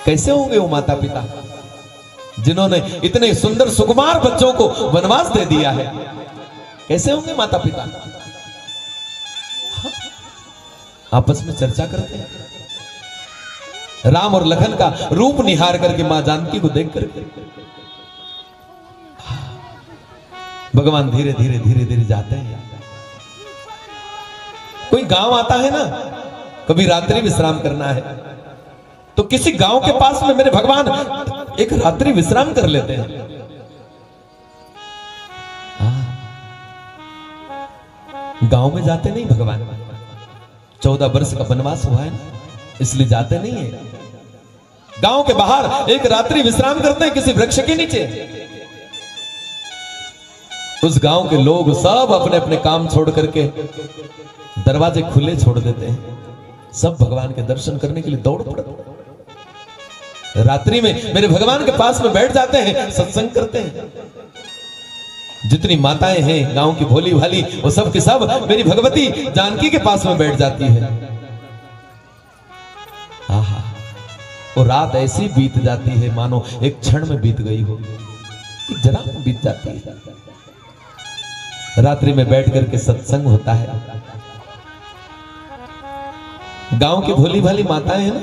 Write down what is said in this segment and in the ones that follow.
कैसे होंगे वो माता पिता जिन्होंने इतने सुंदर सुकुमार बच्चों को वनवास दे दिया है? कैसे होंगे माता पिता? आपस में चर्चा करते हैं। राम और लखन का रूप निहार करके मां जानकी को देख करके भगवान धीरे धीरे धीरे धीरे जाते हैं। कोई गांव आता है ना, कभी रात्रि विश्राम करना है तो किसी गांव के पास में मेरे भगवान एक रात्रि विश्राम कर लेते हैं। गांव में जाते नहीं भगवान, 14 वर्ष का वनवास हुआ है इसलिए जाते नहीं है। गांव के बाहर एक रात्रि विश्राम करते हैं किसी वृक्ष के नीचे। उस गांव के लोग सब अपने अपने काम छोड़ करके दरवाजे खुले छोड़ देते हैं, सब भगवान के दर्शन करने के लिए दौड़ पड़ते। रात्रि में मेरे भगवान के पास में बैठ जाते हैं, सत्संग करते हैं। जितनी माताएं हैं गांव की भोली भाली, वो सब की सब मेरी भगवती जानकी के पास में बैठ जाती है। आहा, वो रात ऐसी बीत जाती है मानो एक क्षण में बीत गई हो, जरा में बीत जाती है। रात्रि में बैठ करके सत्संग होता है। गांव की भोली भाली माताएं हैं ना,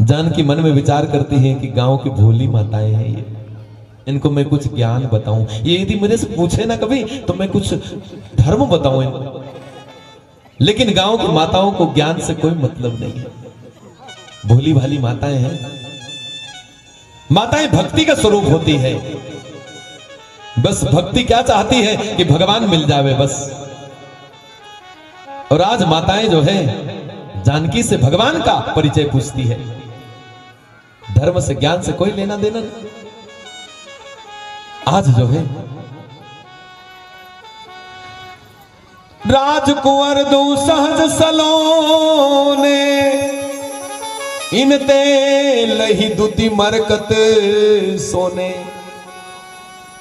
जानकी मन में विचार करती हैं कि गांव की भोली माताएं हैं ये, इनको मैं कुछ ज्ञान बताऊं। ये यदि मेरे से पूछे ना कभी तो मैं कुछ धर्म बताऊं इनको। लेकिन गांव की माताओं को ज्ञान से कोई मतलब नहीं है, भोली भाली माताएं हैं। माताएं भक्ति का स्वरूप होती है। बस भक्ति क्या चाहती है कि भगवान मिल जावे बस। और आज माताएं जो है जानकी से भगवान का परिचय पूछती है, धर्म से ज्ञान से कोई लेना देना नहीं। आज जो है राजकुंवर दो सहज सलोने, इनते लही दुति मरकत सोने।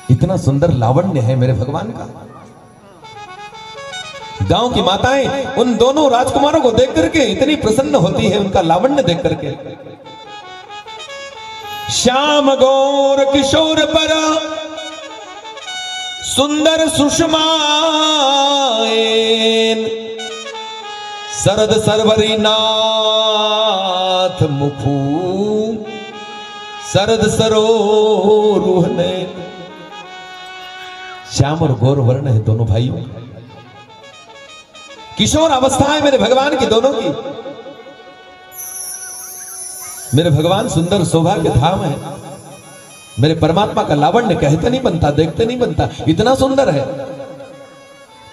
इतना सुंदर लावण्य है मेरे भगवान का। गांव की माताएं उन दोनों राजकुमारों को देख करके इतनी प्रसन्न होती है, उनका लावण्य देख करके। श्याम गौर किशोर पर सुंदर सुषमाएन, शरद सरवरी नाथ मुखू शरद सरोरुहने। श्याम और गौर वर्ण है दोनों भाइयों। किशोर अवस्था है मेरे भगवान की दोनों की। मेरे भगवान सुंदर शोभा के धाम है। मेरे परमात्मा का लावण्य कहते नहीं बनता, देखते नहीं बनता, इतना सुंदर है।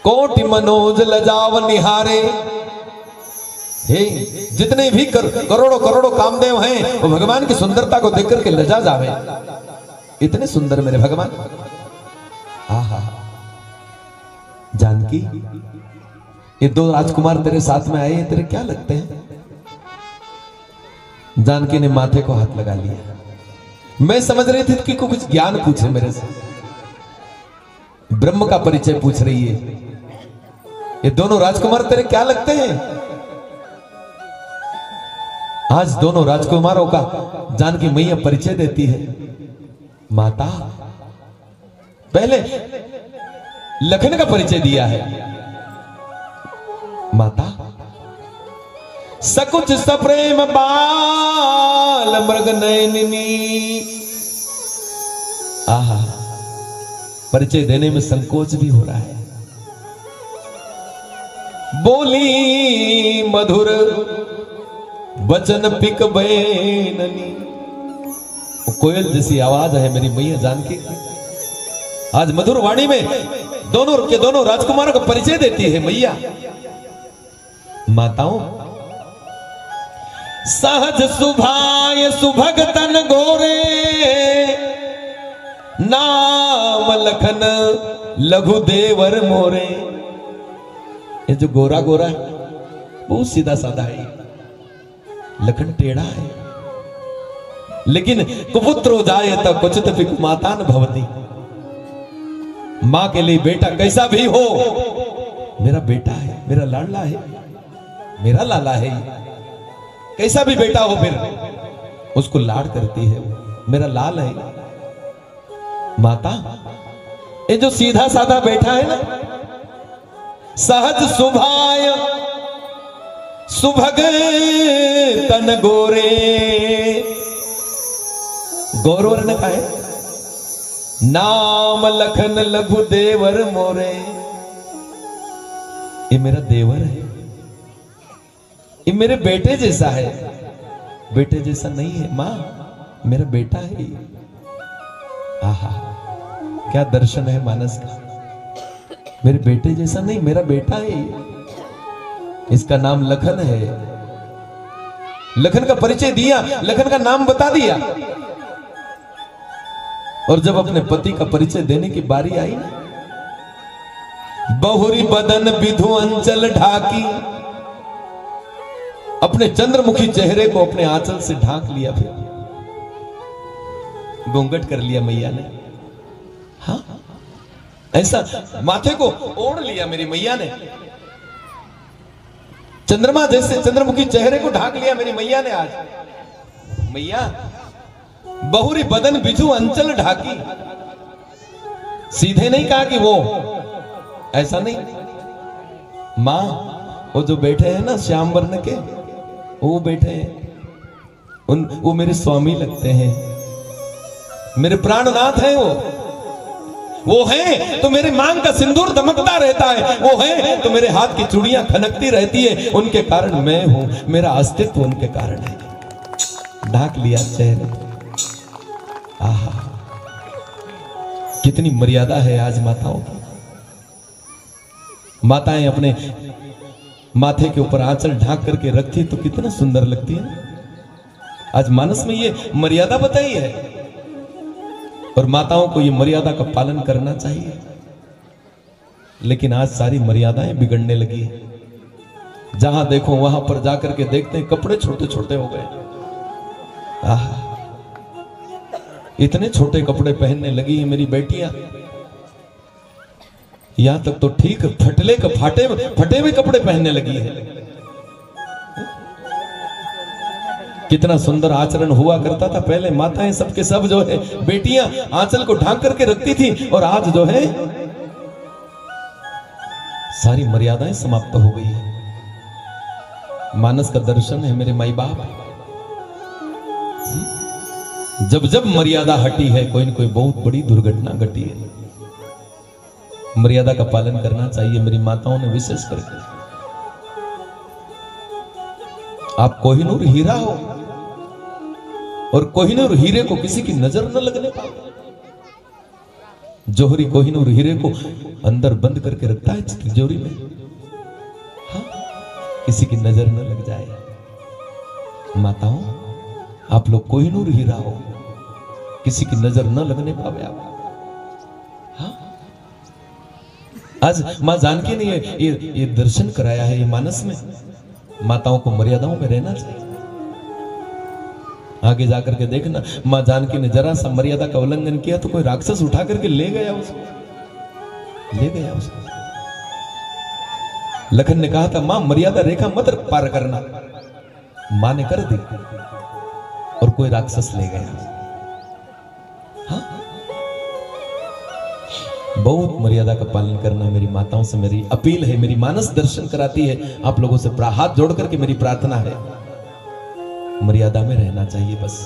कोटि मनोज लजाव निहारे। हे, जितने भी करोड़ों करोड़ों कामदेव हैं वो भगवान की सुंदरता को देख करके लजा जावे, इतने सुंदर मेरे भगवान। आहा, जानकी ये दो राजकुमार तेरे साथ में आए हैं, तेरे क्या लगते हैं? जानकी ने माथे को हाथ लगा लिया। मैं समझ रही थी कि कुछ ज्ञान पूछे मेरे से, ब्रह्म का परिचय पूछ रही है। ये दोनों राजकुमार तेरे क्या लगते हैं? आज दोनों राजकुमारों का जानकी मैया परिचय देती है। माता, पहले लखन का परिचय दिया है। माता, सकुच सप्रेम बाल मृग नयनिनी। आहा, परिचय देने में संकोच भी हो रहा है। बोली मधुर वचन पिक बैननी। कोयल जैसी आवाज है मेरी मैया जानकी। आज मधुर वाणी में दोनों के दोनों राजकुमारों को परिचय देती है मैया। माताओं, सहज सुभाय सुभगतन गोरे, नाम लखन लघु देवर मोरे। ये जो गोरा गोरा है बहुत सीधा साधा है, लखन टेढ़ा है। लेकिन कुपुत्रो जाए तो कुचित पिक मातान भवती। मां के लिए बेटा कैसा भी हो, मेरा बेटा है, मेरा लाडला है, मेरा लाला है। कैसा भी बेटा हो फिर उसको लाड करती है, मेरा लाल है। माता ये जो सीधा साधा बैठा है ना, सहज सुभाय सुभग तन गोरे, गौरवर ने कहा है नाम लखन लघु देवर मोरे। ये मेरा देवर है, ये मेरे बेटे जैसा है। बेटे जैसा नहीं है मां, मेरा बेटा है। आहा क्या दर्शन है मानस का। मेरे बेटे जैसा नहीं, मेरा बेटा है। इसका नाम लखन है। लखन का परिचय दिया, लखन का नाम बता दिया। और जब अपने पति का परिचय देने की बारी आई ना, बहुरी बदन विधु अंचल ढाकी, अपने चंद्रमुखी चेहरे को अपने आंचल से ढांक लिया, फिर घूंघट कर लिया मैया ने। हाँ ऐसा माथे को ओढ़ लिया मेरी मैया ने, चंद्रमा जैसे चंद्रमुखी चेहरे को ढांक लिया मेरी मैया ने। आज मैया बहुरी बदन बिजू अंचल ढाकी, सीधे नहीं कहा कि वो, ऐसा नहीं। मां वो जो बैठे हैं ना श्याम वर्ण के, वो बैठे हैं, वो मेरे स्वामी लगते हैं, मेरे प्राणनाथ हैं। वो हैं तो मेरे मांग का सिंदूर दमकता रहता है, वो हैं तो मेरे हाथ की चूड़ियां खनकती रहती है। उनके कारण मैं हूं, मेरा अस्तित्व उनके कारण है। ढाक लिया चेहरे। आहा कितनी मर्यादा है आज माताओं की। माताएं अपने माथे के ऊपर आंचल ढाक करके रखती तो कितना सुंदर लगती है। आज मानस में ये मर्यादा बताई है, और माताओं को ये मर्यादा का पालन करना चाहिए। लेकिन आज सारी मर्यादाएं बिगड़ने लगी है। जहां देखो वहां पर जाकर के देखते हैं कपड़े छोटे छोटे हो गए। आहा इतने छोटे कपड़े पहनने लगी है मेरी बेटियां। यहां तक तो ठीक फटे हुए कपड़े पहनने लगी है। कितना सुंदर आचरण हुआ करता था पहले। माताएं सबके सब जो है बेटियां आंचल को ढांक करके रखती थी, और आज जो है सारी मर्यादाएं समाप्त हो गई है। मानस का दर्शन है मेरे माई बाप। जब जब मर्यादा हटी है कोई न कोई बहुत बड़ी दुर्घटना घटी है। मर्यादा का पालन करना चाहिए मेरी माताओं ने विशेष करके। आप कोहिनूर हीरा हो, और कोहिनूर हीरे को किसी की नजर न लगने पाए। जौहरी कोहिनूर हीरे को अंदर बंद करके रखता है तिजोरी में, हाँ? किसी की नजर न लग जाए। माताओं आप लोग कोहिनूर हीरा हो, किसी की नजर न लगने पावे आप। हाँ? आज मां जानकी ने ये दर्शन कराया है। ये मानस में माताओं को मर्यादाओं में रहना चाहिए। आगे जाकर के देखना, मां जानकी ने जरा सा मर्यादा का उल्लंघन किया तो कोई राक्षस उठा करके ले गया उसको। लखन ने कहा था मां मर्यादा रेखा मत पार करना। मां ने कर दी और कोई राक्षस ले गया। हाँ? बहुत मर्यादा का पालन करना मेरी माताओं से मेरी अपील है। मेरी मानस दर्शन कराती है। आप लोगों से हाथ जोड़ करके मेरी प्रार्थना है, मर्यादा में रहना चाहिए बस।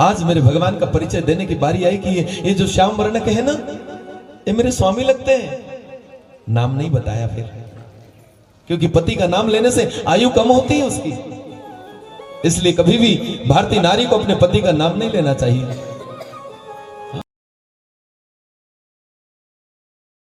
आज मेरे भगवान का परिचय देने की बारी आई कि ये जो श्याम वर्णक है ना, ये मेरे स्वामी लगते हैं। नाम नहीं बताया फिर, क्योंकि पति का नाम लेने से आयु कम होती है उसकी। इसलिए कभी भी भारतीय नारी को अपने पति का नाम नहीं लेना चाहिए।